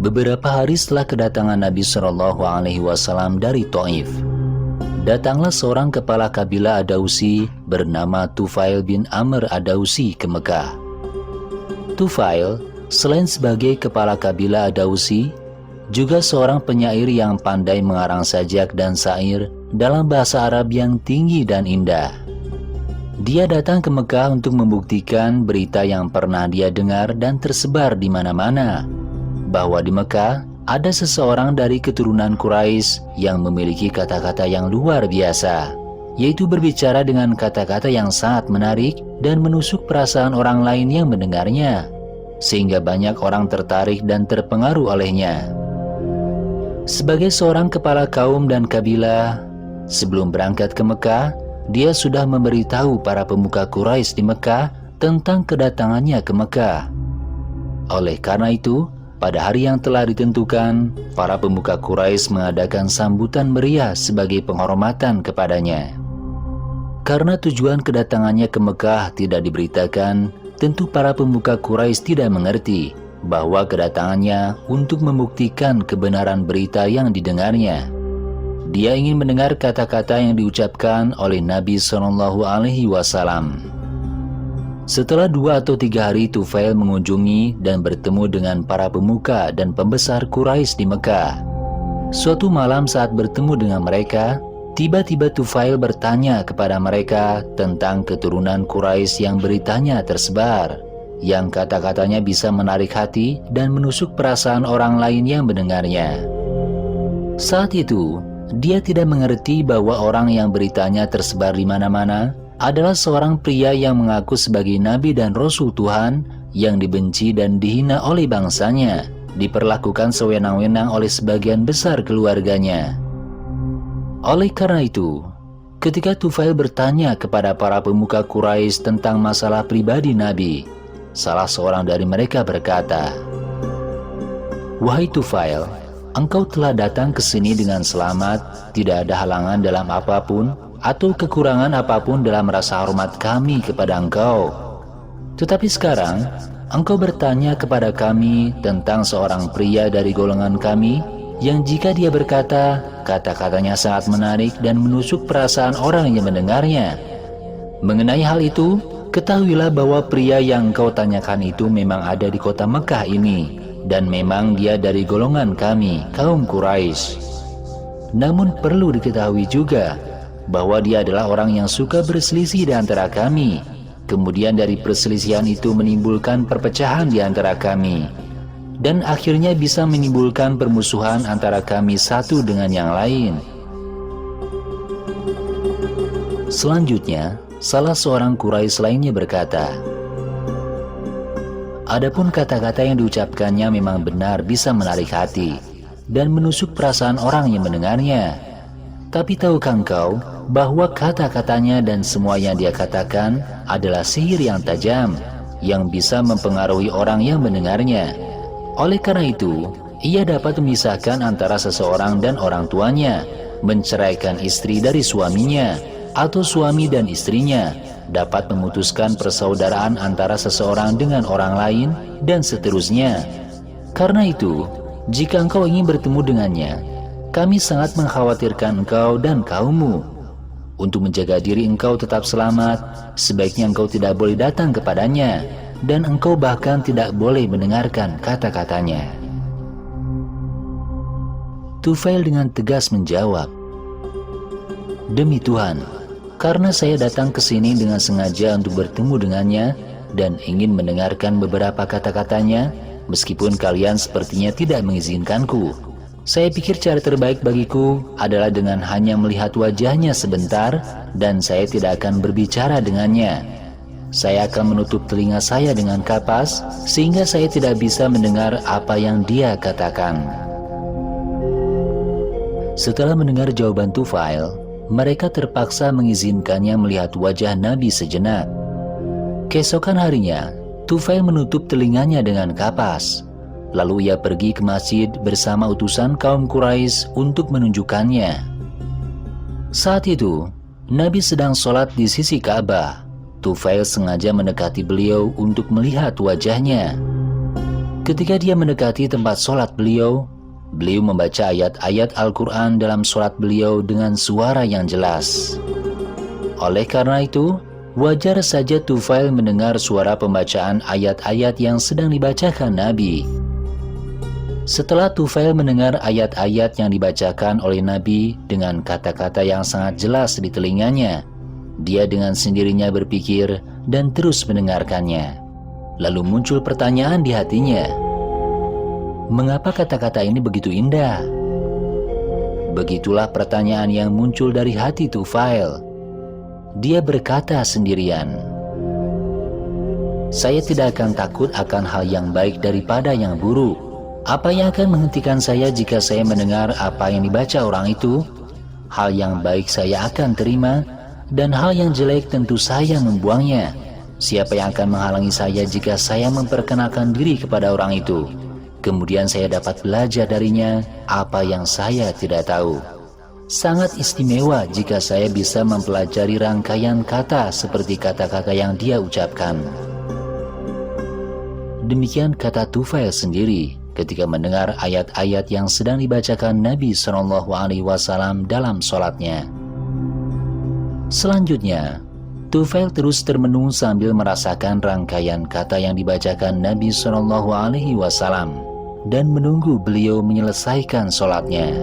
Beberapa hari setelah kedatangan Nabi Shallallahu Alaihi Wasallam dari Taif, datanglah seorang kepala kabilah Ad-Dausi bernama Tufail bin Amr Ad-Dausi ke Mekah. Tufail, selain sebagai kepala kabilah Ad-Dausi, juga seorang penyair yang pandai mengarang sajak dan syair dalam bahasa Arab yang tinggi dan indah. Dia datang ke Mekah untuk membuktikan berita yang pernah dia dengar dan tersebar di mana-mana, bahwa di Mekah ada seseorang dari keturunan Quraisy yang memiliki kata-kata yang luar biasa, yaitu berbicara dengan kata-kata yang sangat menarik dan menusuk perasaan orang lain yang mendengarnya, sehingga banyak orang tertarik dan terpengaruh olehnya. Sebagai seorang kepala kaum dan kabilah, sebelum berangkat ke Mekah, dia sudah memberitahu para pemuka Quraisy di Mekah tentang kedatangannya ke Mekah. Oleh karena itu, pada hari yang telah ditentukan, para pemuka Quraisy mengadakan sambutan meriah sebagai penghormatan kepadanya. Karena tujuan kedatangannya ke Mekah tidak diberitakan, tentu para pemuka Quraisy tidak mengerti bahwa kedatangannya untuk membuktikan kebenaran berita yang didengarnya. Dia ingin mendengar kata-kata yang diucapkan oleh Nabi Shallallahu Alaihi Wasallam. Setelah 2 atau 3 hari Tufail mengunjungi dan bertemu dengan para pemuka dan pembesar Quraisy di Mekah. Suatu malam saat bertemu dengan mereka, tiba-tiba Tufail bertanya kepada mereka tentang keturunan Quraisy yang beritanya tersebar, yang kata-katanya bisa menarik hati dan menusuk perasaan orang lain yang mendengarnya. Saat itu, dia tidak mengerti bahwa orang yang beritanya tersebar di mana-mana adalah seorang pria yang mengaku sebagai Nabi dan Rasul Tuhan yang dibenci dan dihina oleh bangsanya, diperlakukan sewenang-wenang oleh sebagian besar keluarganya. Oleh karena itu, ketika Tufail bertanya kepada para pemuka Quraisy tentang masalah pribadi Nabi, salah seorang dari mereka berkata, "Wahai Tufail, engkau telah datang ke sini dengan selamat, tidak ada halangan dalam apapun atau kekurangan apapun dalam rasa hormat kami kepada engkau. Tetapi sekarang, engkau bertanya kepada kami tentang seorang pria dari golongan kami yang jika dia berkata, kata-katanya sangat menarik dan menusuk perasaan orang yang mendengarnya. Mengenai hal itu, ketahuilah bahwa pria yang engkau tanyakan itu memang ada di kota Mekah ini, dan memang dia dari golongan kami, kaum Quraisy. Namun perlu diketahui juga bahwa dia adalah orang yang suka berselisih di antara kami. Kemudian dari perselisihan itu menimbulkan perpecahan di antara kami, dan akhirnya bisa menimbulkan permusuhan antara kami satu dengan yang lain." Selanjutnya, salah seorang Quraisy lainnya berkata, "Adapun kata-kata yang diucapkannya memang benar bisa menarik hati dan menusuk perasaan orang yang mendengarnya. Tapi tahukah engkau bahwa kata-katanya dan semua yang dia katakan adalah sihir yang tajam yang bisa mempengaruhi orang yang mendengarnya. Oleh karena itu, ia dapat memisahkan antara seseorang dan orang tuanya, menceraikan istri dari suaminya, atau suami dan istrinya, dapat memutuskan persaudaraan antara seseorang dengan orang lain, dan seterusnya. Karena itu, jika engkau ingin bertemu dengannya, kami sangat mengkhawatirkan engkau dan kaummu. Untuk menjaga diri engkau tetap selamat, sebaiknya engkau tidak boleh datang kepadanya, dan engkau bahkan tidak boleh mendengarkan kata-katanya." Tufail dengan tegas menjawab, "Demi Tuhan, karena saya datang ke sini dengan sengaja untuk bertemu dengannya dan ingin mendengarkan beberapa kata-katanya, meskipun kalian sepertinya tidak mengizinkanku. Saya pikir cara terbaik bagiku adalah dengan hanya melihat wajahnya sebentar dan saya tidak akan berbicara dengannya. Saya akan menutup telinga saya dengan kapas sehingga saya tidak bisa mendengar apa yang dia katakan." Setelah mendengar jawaban Tufail, mereka terpaksa mengizinkannya melihat wajah Nabi sejenak. Keesokan harinya, Tufail menutup telinganya dengan kapas. Lalu ia pergi ke masjid bersama utusan kaum Quraisy untuk menunjukkannya. Saat itu, Nabi sedang sholat di sisi Ka'bah. Tufail sengaja mendekati beliau untuk melihat wajahnya. Ketika dia mendekati tempat sholat beliau membaca ayat-ayat Al-Quran dalam sholat beliau dengan suara yang jelas. Oleh karena itu, wajar saja Tufail mendengar suara pembacaan ayat-ayat yang sedang dibacakan Nabi. Setelah Tufail mendengar ayat-ayat yang dibacakan oleh Nabi dengan kata-kata yang sangat jelas di telinganya, dia dengan sendirinya berpikir dan terus mendengarkannya. Lalu muncul pertanyaan di hatinya, mengapa kata-kata ini begitu indah? Begitulah pertanyaan yang muncul dari hati Tufail. Dia berkata sendirian, saya tidak akan takut akan hal yang baik daripada yang buruk. Apa yang akan menghentikan saya jika saya mendengar apa yang dibaca orang itu? Hal yang baik saya akan terima, dan hal yang jelek tentu saya membuangnya. Siapa yang akan menghalangi saya jika saya memperkenalkan diri kepada orang itu? Kemudian saya dapat belajar darinya apa yang saya tidak tahu. Sangat istimewa jika saya bisa mempelajari rangkaian kata seperti kata-kata yang dia ucapkan. Demikian kata Tufail sendiri ketika mendengar ayat-ayat yang sedang dibacakan Nabi SAW dalam sholatnya. Selanjutnya, Tufail terus termenung sambil merasakan rangkaian kata yang dibacakan Nabi SAW dan menunggu beliau menyelesaikan sholatnya.